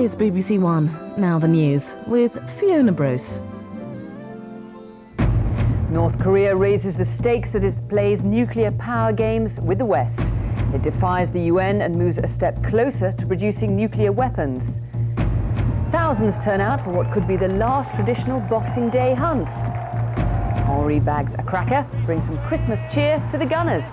is BBC One. Now the news with Fiona Bruce. North Korea raises the stakes as it plays nuclear power games with the West. It defies the UN and moves a step closer to producing nuclear weapons. Thousands turn out for what could be the last traditional Boxing Day hunts. Henri bags a cracker to bring some Christmas cheer to the gunners.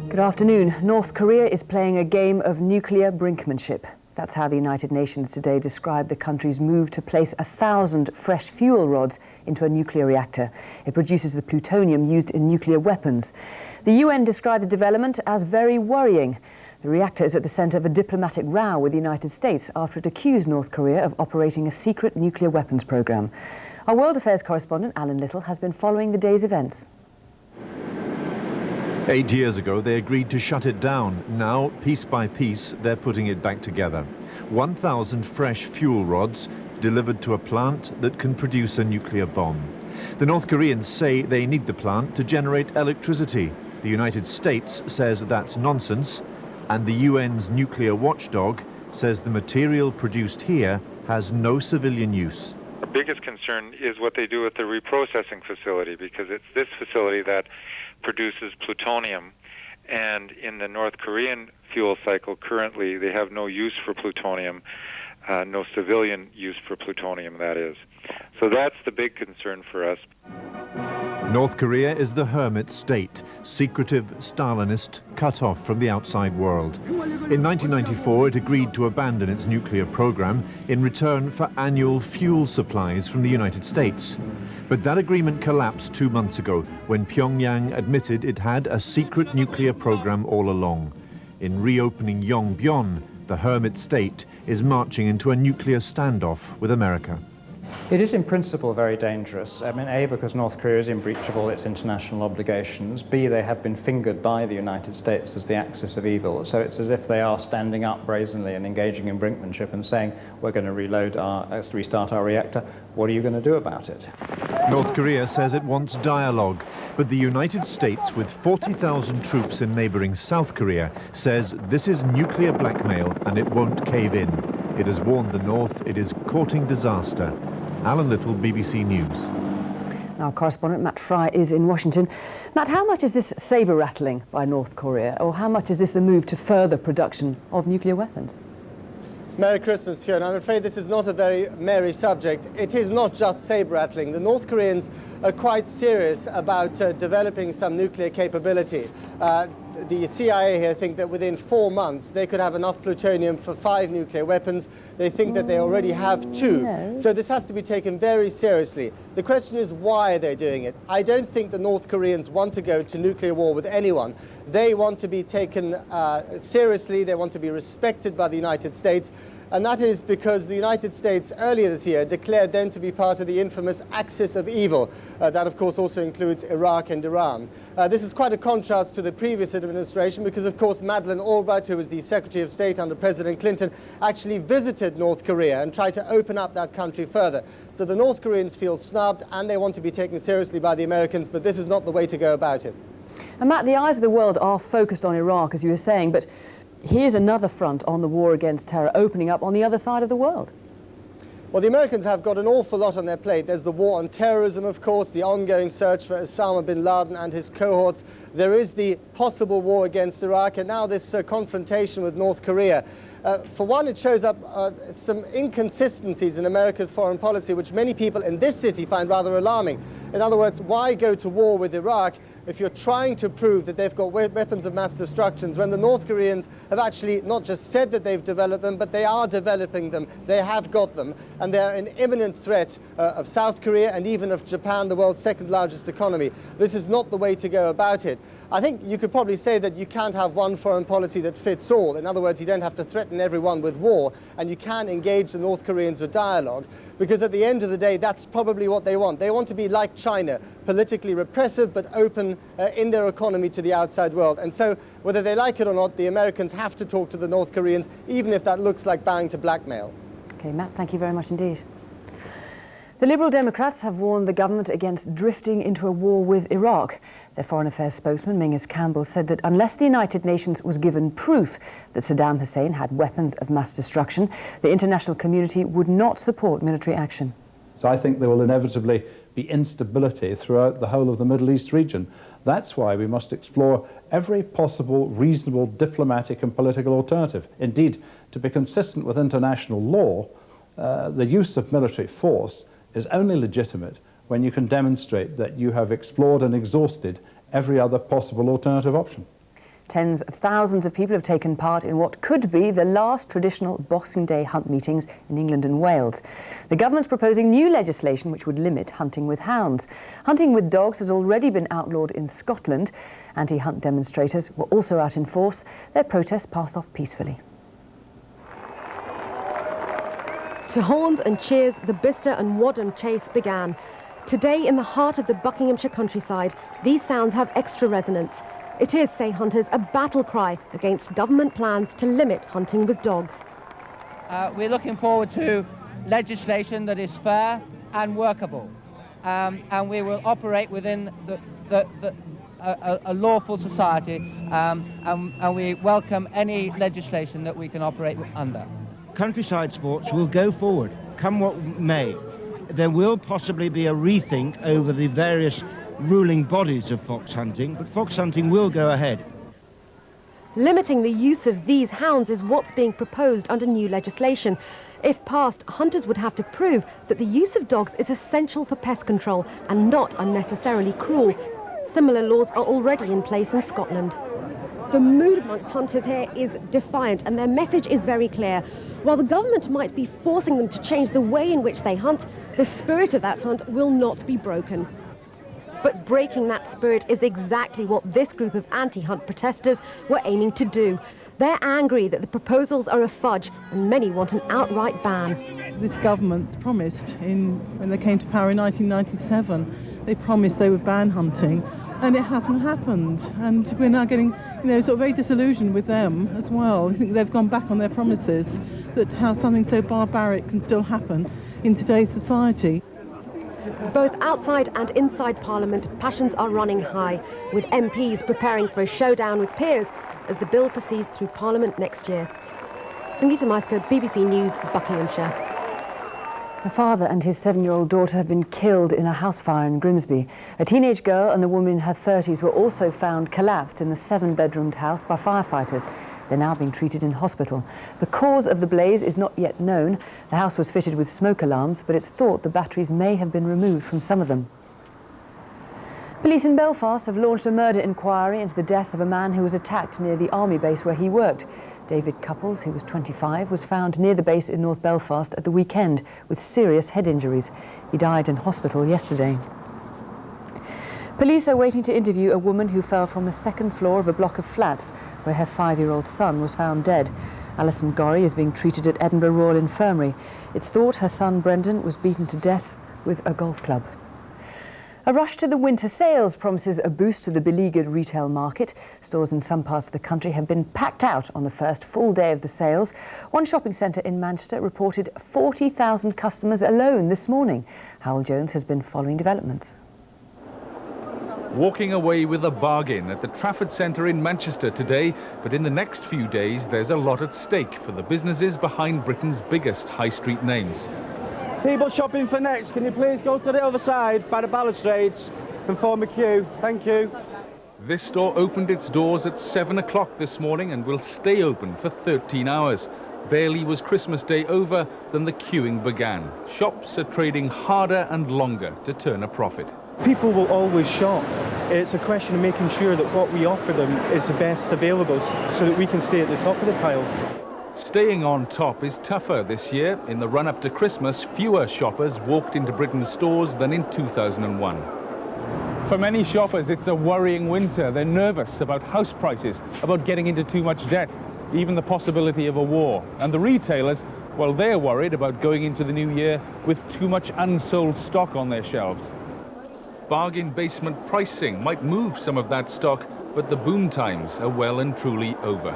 Good afternoon. North Korea is playing a game of nuclear brinkmanship. That's how the United Nations today described the country's move to place 1,000 fresh fuel rods into a nuclear reactor. It produces the plutonium used in nuclear weapons. The UN described the development as very worrying. The reactor is at the centre of a diplomatic row with the United States after it accused North Korea of operating a secret nuclear weapons programme. Our World Affairs correspondent, Alan Little, has been following the day's events. 8 years ago, they agreed to shut it down. Now, piece by piece, they're putting it back together. 1,000 fresh fuel rods delivered to a plant that can produce a nuclear bomb. The North Koreans say they need the plant to generate electricity. The United States says that's nonsense, and the UN's nuclear watchdog says the material produced here has no civilian use. The biggest concern is what they do with the reprocessing facility, because it's this facility that produces plutonium, and in the North Korean fuel cycle currently they have no use for plutonium, no civilian use for plutonium, that is. So that's the big concern for us. North Korea is the hermit state, secretive, Stalinist, cut off from the outside world. In 1994, it agreed to abandon its nuclear program in return for annual fuel supplies from the United States. But that agreement collapsed 2 months ago when Pyongyang admitted it had a secret nuclear program all along. In reopening Yongbyon, the hermit state is marching into a nuclear standoff with America. It is in principle very dangerous. I mean, A, because North Korea is in breach of all its international obligations. B, they have been fingered by the United States as the axis of evil. So it's as if they are standing up brazenly and engaging in brinkmanship and saying, we're going to restart our reactor. What are you going to do about it? North Korea says it wants dialogue, but the United States, with 40,000 troops in neighboring South Korea, says this is nuclear blackmail and it won't cave in. It has warned the North it is courting disaster. Alan Little, BBC News. Our correspondent Matt Fry is in Washington. Matt, how much is this sabre rattling by North Korea, or how much is this a move to further production of nuclear weapons? Merry Christmas, Fiona. I'm afraid this is not a very merry subject. It is not just sabre rattling. The North Koreans are quite serious about developing some nuclear capability. The CIA here think that within 4 months they could have enough plutonium for 5 nuclear weapons. They think that they already have 2. No. So this has to be taken very seriously. The question is, why are they doing it? I don't think the North Koreans want to go to nuclear war with anyone. They want to be taken seriously. They want to be respected by the United States. And that is because the United States earlier this year declared them to be part of the infamous axis of evil. That, of course, also includes Iraq and Iran. This is quite a contrast to the previous administration because, of course, Madeleine Albright, who was the Secretary of State under President Clinton, actually visited North Korea and tried to open up that country further. So the North Koreans feel snubbed and they want to be taken seriously by the Americans, but this is not the way to go about it. And Matt, the eyes of the world are focused on Iraq, as you were saying, but here's another front on the war against terror opening up on the other side of the world. Well, the Americans have got an awful lot on their plate. There's the war on terrorism, of course, the ongoing search for Osama bin Laden and his cohorts. There is the possible war against Iraq, and now this confrontation with North Korea. For one, it shows up some inconsistencies in America's foreign policy, which many people in this city find rather alarming. In other words, why go to war with Iraq if you're trying to prove that they've got weapons of mass destruction, when the North Koreans have actually not just said that they've developed them, but they are developing them, they have got them, and they're an imminent threat of South Korea and even of Japan, the world's second largest economy. This is not the way to go about it. I think you could probably say that you can't have one foreign policy that fits all. In other words, you don't have to threaten everyone with war, and you can engage the North Koreans with dialogue, because at the end of the day, that's probably what they want. They want to be like China, politically repressive but open in their economy to the outside world. And so, whether they like it or not, the Americans have to talk to the North Koreans, even if that looks like bowing to blackmail. Okay, Matt, thank you very much indeed. The Liberal Democrats have warned the government against drifting into a war with Iraq. Their Foreign Affairs spokesman, Mingus Campbell, said that unless the United Nations was given proof that Saddam Hussein had weapons of mass destruction, the international community would not support military action. So I think there will inevitably be instability throughout the whole of the Middle East region. That's why we must explore every possible reasonable diplomatic and political alternative. Indeed, to be consistent with international law, the use of military force is only legitimate when you can demonstrate that you have explored and exhausted every other possible alternative option. Tens of thousands of people have taken part in what could be the last traditional Boxing Day hunt meetings in England and Wales. The government's proposing new legislation which would limit hunting with hounds. Hunting with dogs has already been outlawed in Scotland. Anti-hunt demonstrators were also out in force. Their protests passed off peacefully. To horns and cheers, the Bicester and Wadham chase began. Today, in the heart of the Buckinghamshire countryside, these sounds have extra resonance. It is, say hunters, a battle cry against government plans to limit hunting with dogs. We're looking forward to legislation that is fair and workable, and we will operate within a lawful society, and we welcome any legislation that we can operate under. Countryside sports will go forward, come what may. There will possibly be a rethink over the various ruling bodies of fox hunting, but fox hunting will go ahead. Limiting the use of these hounds is what's being proposed under new legislation. If passed, hunters would have to prove that the use of dogs is essential for pest control and not unnecessarily cruel. Similar laws are already in place in Scotland. The mood amongst hunters here is defiant, and their message is very clear. While the government might be forcing them to change the way in which they hunt, the spirit of that hunt will not be broken. But breaking that spirit is exactly what this group of anti-hunt protesters were aiming to do. They're angry that the proposals are a fudge, and many want an outright ban. This government promised, when they came to power in 1997, they promised they would ban hunting, and it hasn't happened. And we're now getting, sort of very disillusioned with them as well. I think they've gone back on their promises that how something so barbaric can still happen in today's society. Both outside and inside Parliament, passions are running high, with MPs preparing for a showdown with peers as the bill proceeds through Parliament next year. Sangeeta Maiska, BBC News, Buckinghamshire. A father and his 7-year-old daughter have been killed in a house fire in Grimsby. A teenage girl and a woman in her 30s were also found collapsed in the 7-bedroomed house by firefighters. They're now being treated in hospital. The cause of the blaze is not yet known. The house was fitted with smoke alarms, but it's thought the batteries may have been removed from some of them. Police in Belfast have launched a murder inquiry into the death of a man who was attacked near the army base where he worked. David Couples, who was 25, was found near the base in North Belfast at the weekend with serious head injuries. He died in hospital yesterday. Police are waiting to interview a woman who fell from the second floor of a block of flats where her 5-year-old son was found dead. Alison Gorry is being treated at Edinburgh Royal Infirmary. It's thought her son Brendan was beaten to death with a golf club. A rush to the winter sales promises a boost to the beleaguered retail market. Stores in some parts of the country have been packed out on the first full day of the sales. One shopping centre in Manchester reported 40,000 customers alone this morning. Howell Jones has been following developments. Walking away with a bargain at the Trafford Centre in Manchester today, but in the next few days there's a lot at stake for the businesses behind Britain's biggest high street names. People shopping for Next, can you please go to the other side by the balustrades and form a queue? Thank you. This store opened its doors at 7 o'clock this morning and will stay open for 13 hours. Barely was Christmas Day over than the queuing began. Shops are trading harder and longer to turn a profit. People will always shop. It's a question of making sure that what we offer them is the best available so that we can stay at the top of the pile. Staying on top is tougher this year. In the run-up to Christmas, fewer shoppers walked into Britain's stores than in 2001. For many shoppers, it's a worrying winter. They're nervous about house prices, about getting into too much debt, even the possibility of a war. And the retailers, well, they're worried about going into the new year with too much unsold stock on their shelves. Bargain basement pricing might move some of that stock, but the boom times are well and truly over.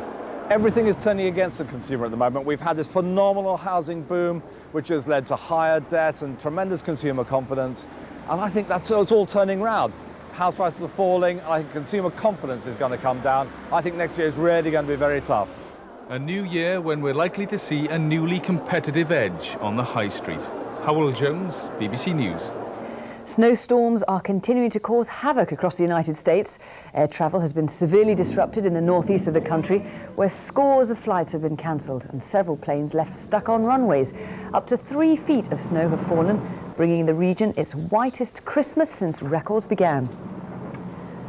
Everything is turning against the consumer at the moment. We've had this phenomenal housing boom, which has led to higher debt and tremendous consumer confidence. And I think it's all turning round. House prices are falling, and I think consumer confidence is going to come down. I think next year is really going to be very tough. A new year when we're likely to see a newly competitive edge on the high street. Howell Jones, BBC News. Snowstorms are continuing to cause havoc across the United States. Air travel has been severely disrupted in the northeast of the country, where scores of flights have been cancelled and several planes left stuck on runways. Up to 3 feet of snow have fallen, bringing the region its whitest Christmas since records began.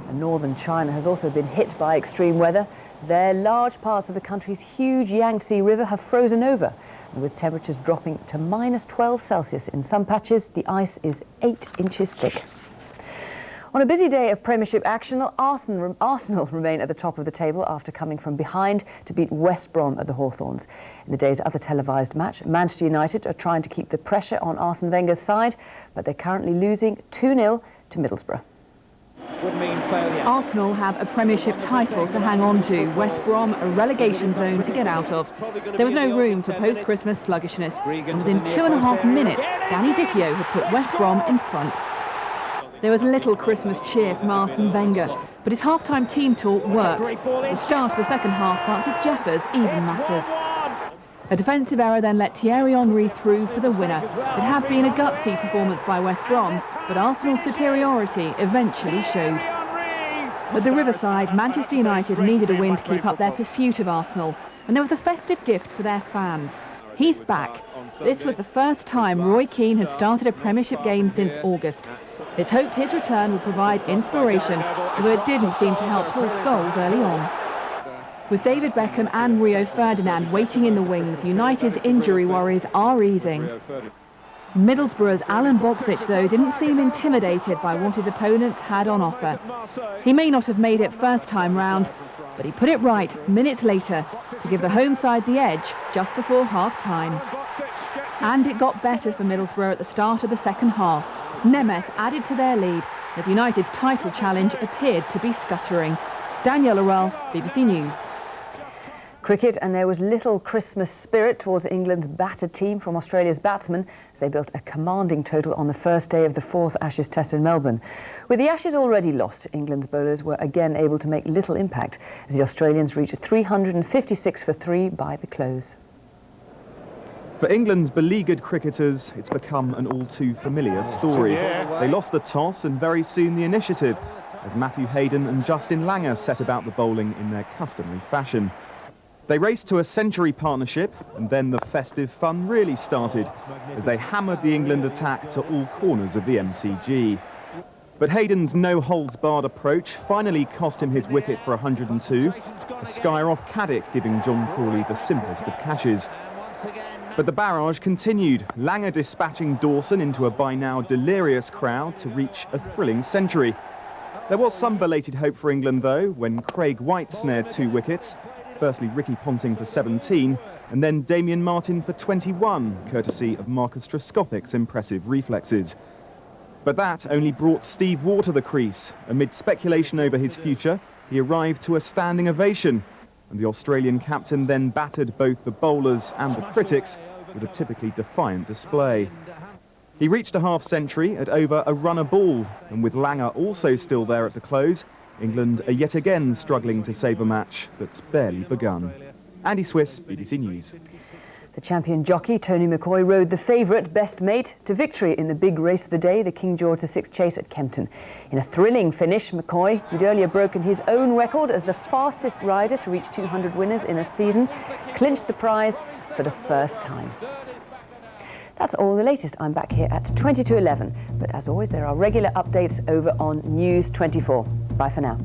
And northern China has also been hit by extreme weather. There, large parts of the country's huge Yangtze River have frozen over, and with temperatures dropping to -12 Celsius in some patches, the ice is 8 inches thick. On a busy day of Premiership action, Arsenal remain at the top of the table after coming from behind to beat West Brom at the Hawthorns. In the day's other televised match, Manchester United are trying to keep the pressure on Arsene Wenger's side, but they're currently losing 2-0 to Middlesbrough. Arsenal have a Premiership title to hang on to, West Brom a relegation zone to get out of. There was no room for post-Christmas sluggishness, and within 2.5 minutes, Danny Dichio had put West Brom in front. There was little Christmas cheer from Arsene Wenger, but his half-time team talk worked. At the start of the second half, Francis Jeffers even matters. A defensive error then let Thierry Henry through for the winner. It had been a gutsy performance by West Brom, but Arsenal's superiority eventually showed. At the Riverside, Manchester United needed a win to keep up their pursuit of Arsenal, and there was a festive gift for their fans. He's back. This was the first time Roy Keane had started a Premiership game since August. It's hoped his return will provide inspiration, although it didn't seem to help Paul Scholes early on. With David Beckham and Rio Ferdinand waiting in the wings, United's injury worries are easing. Middlesbrough's Alan Boksic, though, didn't seem intimidated by what his opponents had on offer. He may not have made it first time round, but he put it right minutes later to give the home side the edge just before half-time. And it got better for Middlesbrough at the start of the second half. Nemeth added to their lead as United's title challenge appeared to be stuttering. Daniela Ralph, BBC News. Cricket, and there was little Christmas spirit towards England's battered team from Australia's batsmen as they built a commanding total on the first day of the fourth Ashes Test in Melbourne. With the Ashes already lost, England's bowlers were again able to make little impact as the Australians reached 356 for 3 by the close. For England's beleaguered cricketers, it's become an all-too-familiar story. They lost the toss and very soon the initiative as Matthew Hayden and Justin Langer set about the bowling in their customary fashion. They raced to a century partnership, and then the festive fun really started as they hammered the England attack to all corners of the MCG. But Hayden's no-holds-barred approach finally cost him his wicket for 102, a skyer off Caddick giving John Crawley the simplest of catches. But the barrage continued, Langer dispatching Dawson into a by now delirious crowd to reach a thrilling century. There was some belated hope for England, though, when Craig White snared 2 wickets. Firstly, Ricky Ponting for 17, and then Damien Martin for 21, courtesy of Marcus Trescothic's impressive reflexes. But that only brought Steve Waugh to the crease. Amid speculation over his future, he arrived to a standing ovation, and the Australian captain then battered both the bowlers and the critics with a typically defiant display. He reached a half-century at over a run a ball, and with Langer also still there at the close, England are yet again struggling to save a match that's barely begun. Andy Swiss, BBC News. The champion jockey, Tony McCoy, rode the favourite, Best Mate, to victory in the big race of the day, the King George VI chase at Kempton. In a thrilling finish, McCoy, who'd earlier broken his own record as the fastest rider to reach 200 winners in a season, clinched the prize for the first time. That's all the latest. I'm back here at 20 to 11. But as always, there are regular updates over on News 24. Bye for now.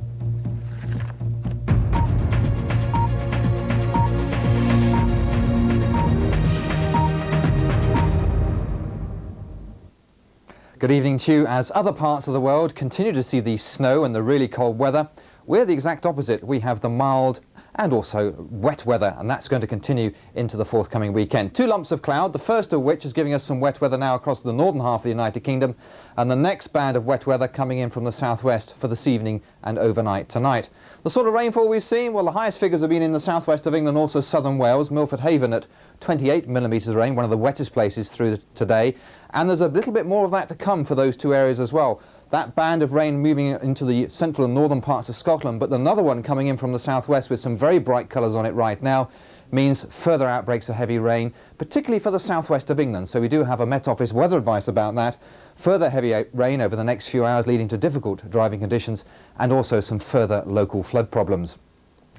Good evening to you. As other parts of the world continue to see the snow and the really cold weather, we're the exact opposite. We have the mild and also wet weather, and that's going to continue into the forthcoming weekend. 2 lumps of cloud, the first of which is giving us some wet weather now across the northern half of the United Kingdom, and the next band of wet weather coming in from the southwest for this evening and overnight tonight. The sort of rainfall we've seen, well, the highest figures have been in the southwest of England, also southern Wales, Milford Haven at 28 millimetres of rain, one of the wettest places through today, and there's a little bit more of that to come for those 2 areas as well. That band of rain moving into the central and northern parts of Scotland, but another one coming in from the southwest with some very bright colours on it right now means further outbreaks of heavy rain, particularly for the southwest of England. So we do have a Met Office weather advice about that. Further heavy rain over the next few hours leading to difficult driving conditions and also some further local flood problems.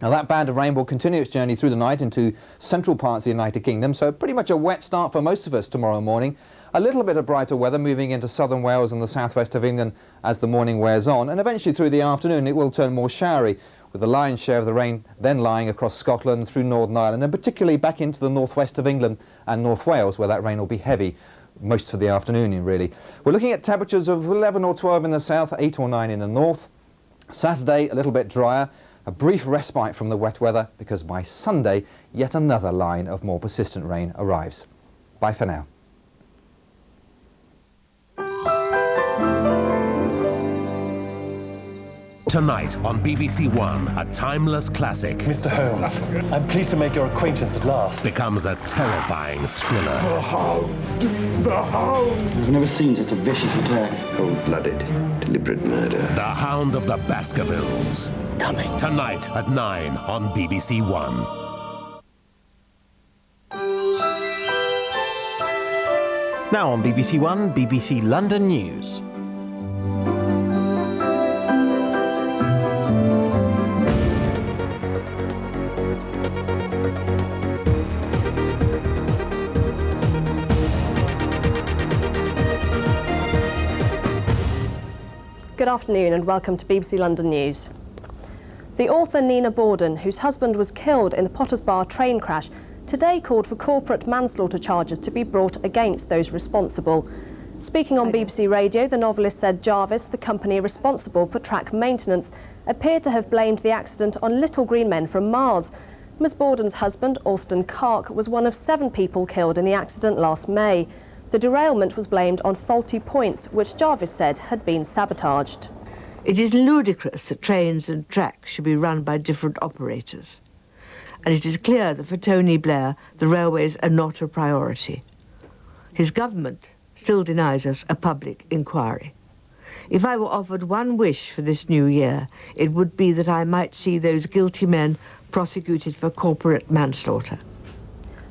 Now that band of rain will continue its journey through the night into central parts of the United Kingdom, so pretty much a wet start for most of us tomorrow morning. A little bit of brighter weather moving into southern Wales and the southwest of England as the morning wears on, and eventually through the afternoon it will turn more showery, with the lion's share of the rain then lying across Scotland, through Northern Ireland, and particularly back into the northwest of England and North Wales, where that rain will be heavy most for the afternoon, really. We're looking at temperatures of 11 or 12 in the south, 8 or 9 in the north. Saturday, a little bit drier. A brief respite from the wet weather, because by Sunday, yet another line of more persistent rain arrives. Bye for now. Tonight on BBC One, a timeless classic. Mr. Holmes, I'm pleased to make your acquaintance at last. Becomes a terrifying thriller. The Hound! The Hound! I've never seen such a vicious attack. Cold-blooded, deliberate murder. The Hound of the Baskervilles. It's coming. Tonight at 9 on BBC One. Now on BBC One, BBC London News. Good afternoon and welcome to BBC London News. The author Nina Borden, whose husband was killed in the Potters Bar train crash, today called for corporate manslaughter charges to be brought against those responsible. Speaking on BBC Radio, the novelist said Jarvis, the company responsible for track maintenance, appeared to have blamed the accident on little green men from Mars. Ms Borden's husband, Alston Kark, was one of 7 people killed in the accident last May. The derailment was blamed on faulty points, which Jarvis said had been sabotaged. It is ludicrous that trains and tracks should be run by different operators. And it is clear that for Tony Blair, the railways are not a priority. His government still denies us a public inquiry. If I were offered one wish for this new year, it would be that I might see those guilty men prosecuted for corporate manslaughter.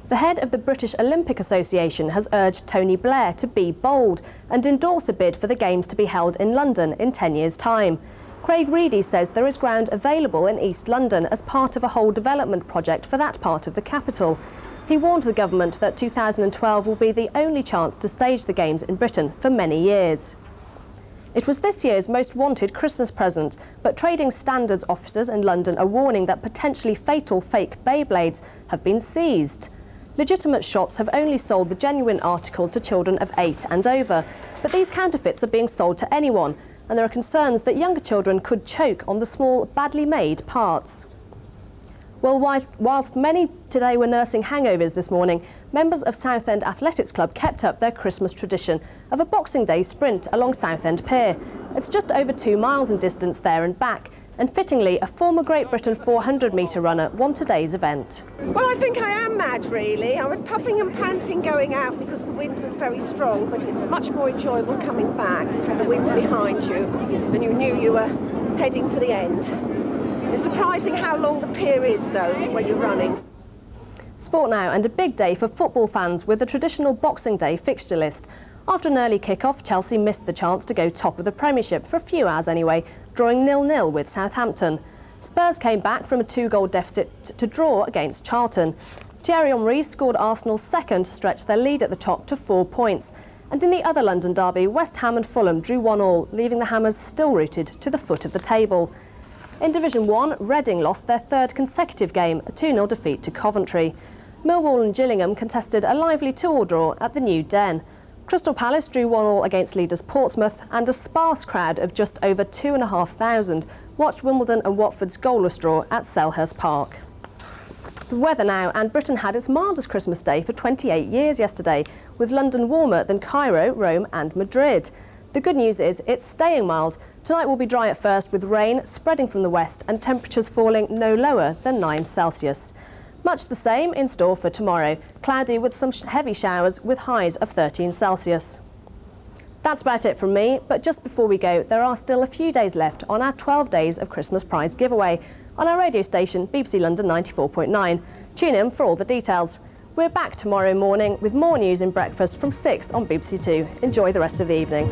The head of the British Olympic Association has urged Tony Blair to be bold and endorse a bid for the Games to be held in London in 10 years' time. Craig Reedy says there is ground available in East London as part of a whole development project for that part of the capital. He warned the government that 2012 will be the only chance to stage the Games in Britain for many years. It was this year's most wanted Christmas present, but trading standards officers in London are warning that potentially fatal fake Beyblades have been seized. Legitimate shops have only sold the genuine article to children of 8 and over, but these counterfeits are being sold to anyone, and there are concerns that younger children could choke on the small, badly made parts. Well, whilst many today were nursing hangovers this morning, members of Southend Athletics Club kept up their Christmas tradition of a Boxing Day sprint along Southend Pier. It's just over 2 miles in distance there and back, and fittingly, a former Great Britain 400-metre runner won today's event. Well, I think I am mad, really. I was puffing and panting going out because the wind was very strong, but it was much more enjoyable coming back. You had the wind behind you, and you knew you were heading for the end. It's surprising how long the pier is, though, when you're running. Sport now, and a big day for football fans with the traditional Boxing Day fixture list. After an early kick-off, Chelsea missed the chance to go top of the Premiership, for a few hours anyway, drawing 0-0 with Southampton. Spurs came back from a 2-goal deficit to draw against Charlton. Thierry Henry scored Arsenal's second to stretch their lead at the top to 4 points. And in the other London derby, West Ham and Fulham drew 1-1, leaving the Hammers still rooted to the foot of the table. In Division 1, Reading lost their 3rd consecutive game, a 2-0 defeat to Coventry. Millwall and Gillingham contested a lively 2-2 draw at the New Den. Crystal Palace drew 1-1 against leaders Portsmouth, and a sparse crowd of just over 2,500 watched Wimbledon and Watford's goalless draw at Selhurst Park. The weather now, and Britain had its mildest Christmas day for 28 years yesterday, with London warmer than Cairo, Rome and Madrid. The good news is it's staying mild. Tonight will be dry at first, with rain spreading from the west and temperatures falling no lower than 9 Celsius. Much the same in store for tomorrow, cloudy with some heavy showers with highs of 13 Celsius. That's about it from me, but just before we go, there are still a few days left on our 12 Days of Christmas prize giveaway on our radio station, BBC London 94.9. Tune in for all the details. We're back tomorrow morning with more news in breakfast from 6 on BBC Two. Enjoy the rest of the evening.